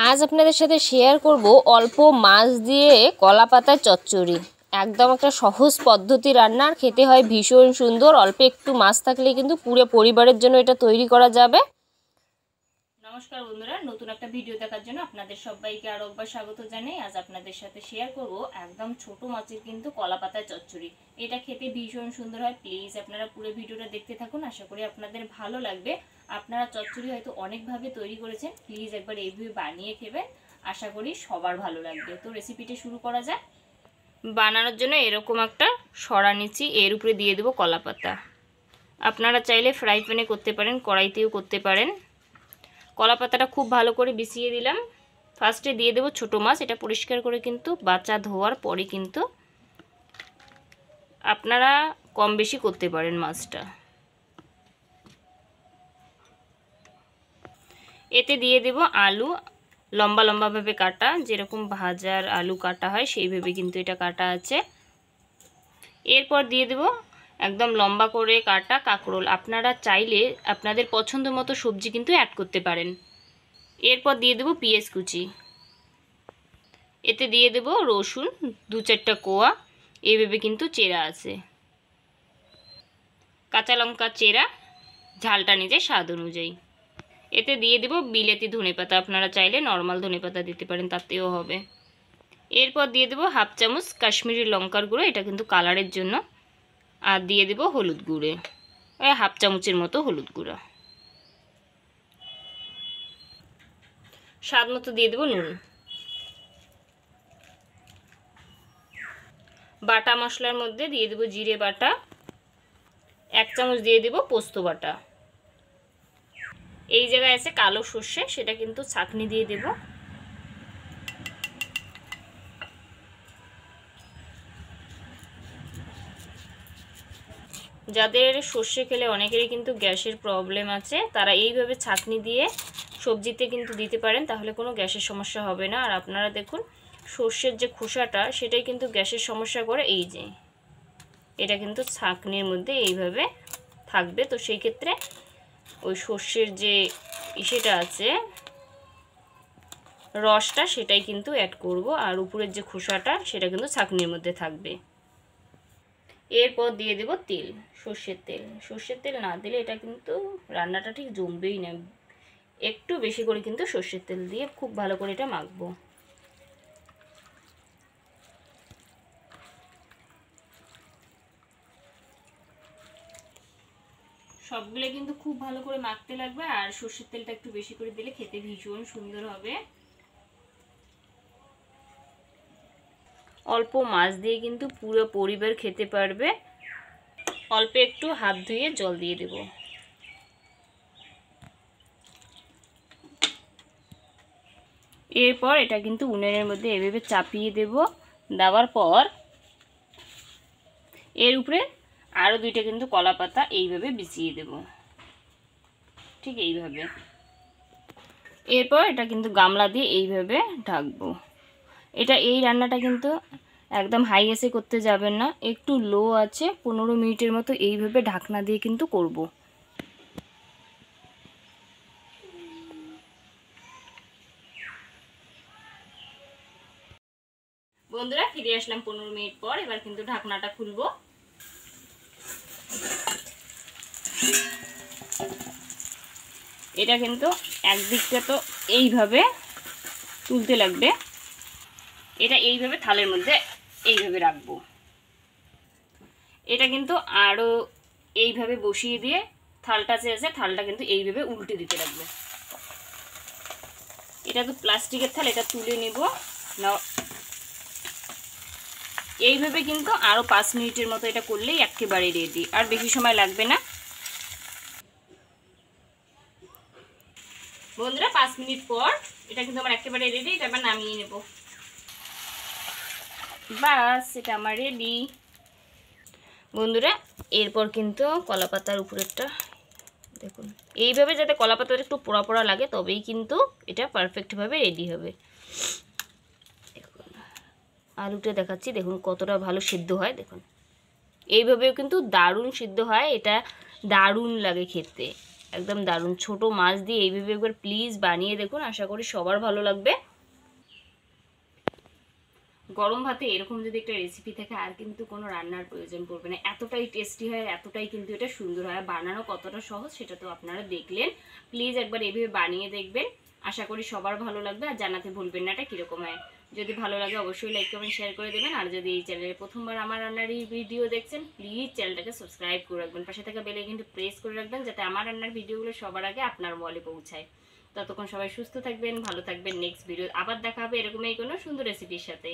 আজ আপনাদের সাথে শেয়ার করব অল্প মাছ দিয়ে কলা পাতার চচ্চড়ি। একদম একটা সহজ পদ্ধতি রান্নার, খেতে হয় ভীষণ সুন্দর। অল্প একটু মাছ থাকলে কিন্তু পুরো পরিবারের জন্য এটা তৈরি করা যাবে। নমস্কার বন্ধুরা, নতুন একটা ভিডিও দেখার জন্য আপনাদের সবাইকে আরো একবার স্বাগত জানাই। আজ আপনাদের সাথে শেয়ার করব একদম ছোট মাছের কিন্তু কলা পাতার চচ্চড়ি। এটা খেতে ভীষণ সুন্দর হয়। প্লিজ আপনারা পুরো ভিডিওটা দেখতে থাকুন, আশা করি আপনাদের ভালো লাগবে। আপনারা চচ্চড়ি হয়তো অনেকভাবে তৈরি করেছেন, প্লিজ একবার এইভাবে বানিয়ে খেবেন, আশা করি সবার ভালো লাগবে। তো রেসিপিটা শুরু করা যাক। বানানোর জন্য এরকম একটা সরা নিচ্ছি, এর উপরে দিয়ে দেবো কলা পাতা। আপনারা চাইলে ফ্রাই প্যানে করতে পারেন, কড়াইতেও করতে পারেন। কলা পাতাটা খুব ভালো করে বিছিয়ে দিলাম। ফার্স্টে দিয়ে দেবো ছোটো মাছ, এটা পরিষ্কার করে কিন্তু বাছা ধোয়ার পরে কিন্তু আপনারা কম বেশি করতে পারেন মাছটা। এতে দিয়ে দেব আলু, লম্বা লম্বাভাবে কাটা, যেরকম ভাজার আলু কাটা হয় সেইভাবে কিন্তু এটা কাটা আছে। এরপর দিয়ে দেব একদম লম্বা করে কাটা কাঁকরোল। আপনারা চাইলে আপনাদের পছন্দ মতো সবজি কিন্তু অ্যাড করতে পারেন। এরপর দিয়ে দেব পেঁয়াজ কুচি, এতে দিয়ে দেব রসুন 2-4টা কোয়া, এইভাবে কিন্তু চেরা আছে। কাঁচা লঙ্কা চেরা, ঝালটা নিজের স্বাদ অনুযায়ী। এতে দিয়ে দেব বিলেতি ধনেপাতা, আপনারা চাইলে নর্মাল ধনেপাতা দিতে পারেন, তাতেও হবে। এরপর দিয়ে দেব 1/2 চামচ কাশ্মীরি লঙ্কার গুঁড়ো, এটা কিন্তু কালারের জন্য। আর দিয়ে দেব হলুদ গুঁড়ো, ওই 1/2 চামচের মতো হলুদ গুঁড়ো। স্বাদ মতো দিয়ে দেব নুন। বাটা মশলার মধ্যে দিয়ে দেব জিরে বাটা, 1 চামচ দিয়ে দেব পোস্ত বাটা। এই জায়গায় আছে কালো সর্ষে, সেটা কিন্তু ছাঁকনি দিয়ে দেব। যাদের সর্ষে খেলে অনেকেরই কিন্তু গ্যাসের প্রবলেম আছে, তারা এইভাবে ছাঁকনি দিয়ে সবজিতে কিন্তু দিতে পারেন, তাহলে কোনো গ্যাসের সমস্যা হবে না। আর আপনারা দেখুন সর্ষের যে খোসাটা, সেটাই কিন্তু গ্যাসের সমস্যা করে। এই যে এটা কিন্তু ছাঁকনির মধ্যে এইভাবে থাকবে, তো সেই ক্ষেত্রে ওই সর্ষের যে ইসেটা আছে রসটা, সেটাই কিন্তু অ্যাড করব। আর উপরের যে খোসাটা, সেটা কিন্তু ছাঁকনির মধ্যে থাকবে। এরপর দিয়ে দেব তেল, সর্ষের তেল। সর্ষের তেল না দিলে এটা কিন্তু রান্নাটা ঠিক জমবেই না। একটু বেশি করে কিন্তু সর্ষের তেল দিয়ে খুব ভালো করে এটা মাখবো। সবগুলো কিন্তু খুব ভালো করে মাখতে লাগবে, আর সর্ষের তেলটা একটু বেশি করে দিলে খেতে ভীষণ সুন্দর হবে। অল্প মাছ দিয়ে কিন্তু পুরো পরিবার খেতে পারবে। অল্প একটু হাত ধুয়ে জল দিয়ে দেব। এরপর এটা কিন্তু উনুনের মধ্যে এভাবে চাপিয়ে দেব। দেওয়ার পর এর উপরে আরও 2টা কিন্তু কলা পাতা এইভাবে বিছিয়ে দেব, ঠিক এইভাবে। এরপর এটা কিন্তু গামলা দিয়ে এইভাবে ঢাকবো। এই রান্নাটা কিন্তু একদম হাই গ্যাসে করতে যাবেন না, একটু লো আছে 15 মিনিটের মতো এইভাবে ঢাকনা দিয়ে কিন্তু করব। বন্ধুরা ফিরে আসলাম 15 মিনিট পর। এবার কিন্তু ঢাকনাটা খুলবো। এটা কিন্তু একদিকটা তো এইভাবে তুলতে লাগবে, এটা এইভাবে থালের মধ্যে এইভাবে রাখবো। এটা কিন্তু আরও এইভাবে বসিয়ে দিয়ে থালটা যে আছে, থালটা কিন্তু এইভাবে উল্টে দিতে লাগবে। এটা তো প্লাস্টিকের থাল, এটা তুলে নেব না। এইভাবে কিন্তু আরও 5 মিনিটের মতো এটা করলেই একেবারে রেডি, আর বেশি সময় লাগবে না। বন্ধুরা 5 মিনিট পর এটা কিন্তু আমার একেবারে রেডি। এটা আবার নামিয়ে নেব। বাস, এটা আমার রেডি। বন্ধুরা এরপর কিন্তু কলা পাতার উপরেরটা দেখুন, এইভাবে যাতে কলা পাতাটা একটু পোড়া পোড়া লাগে, তবেই কিন্তু এটা পারফেক্টভাবে রেডি হবে। দেখুন আলুটা দেখাচ্ছি, দেখুন কতটা ভালো সিদ্ধ হয়। দেখুন এইভাবেও কিন্তু দারুণ সিদ্ধ হয়, এটা দারুণ লাগে খেতে। একদম দারুণ। ছোট মাছ দিয়ে এইভাবে একবার প্লিজ বানিয়ে দেখুন, আশা করি সবার ভালো লাগবে। গরম ভাতে এরকম যদি একটা রেসিপি থাকে আর কিন্তু কোনো রান্নার প্রয়োজন পড়বে না, এতটাই টেস্টি হয়, এতটাই কিন্তু এটা সুন্দর হয়। বানানো কতটা সহজ সেটা তো আপনারা দেখলেন। প্লিজ একবার এভাবে বানিয়ে দেখবেন, আশা করি সবার ভালো লাগবে। আর জানাতে ভুলবেন না এটা কীরকম হয়। যদি ভালো লাগে অবশ্যই লাইক কমেন্ট শেয়ার করে দেবেন। আর যদি এই চ্যানেলে প্রথমবার আমার রান্নার এই ভিডিও দেখছেন, প্লিজ চ্যানেলটাকে সাবস্ক্রাইব করে রাখবেন, পাশে থাকা বেল আইকনটা প্রেস করে রাখবেন, যাতে আমার রান্নার ভিডিওগুলো সবার আগে আপনার মোবাইলে পৌঁছায়। ততক্ষণ সবাই সুস্থ থাকবেন, ভালো থাকবেন। নেক্সট ভিডিও আবার দেখা হবে এরকমই কোনো সুন্দর রেসিপির সাথে।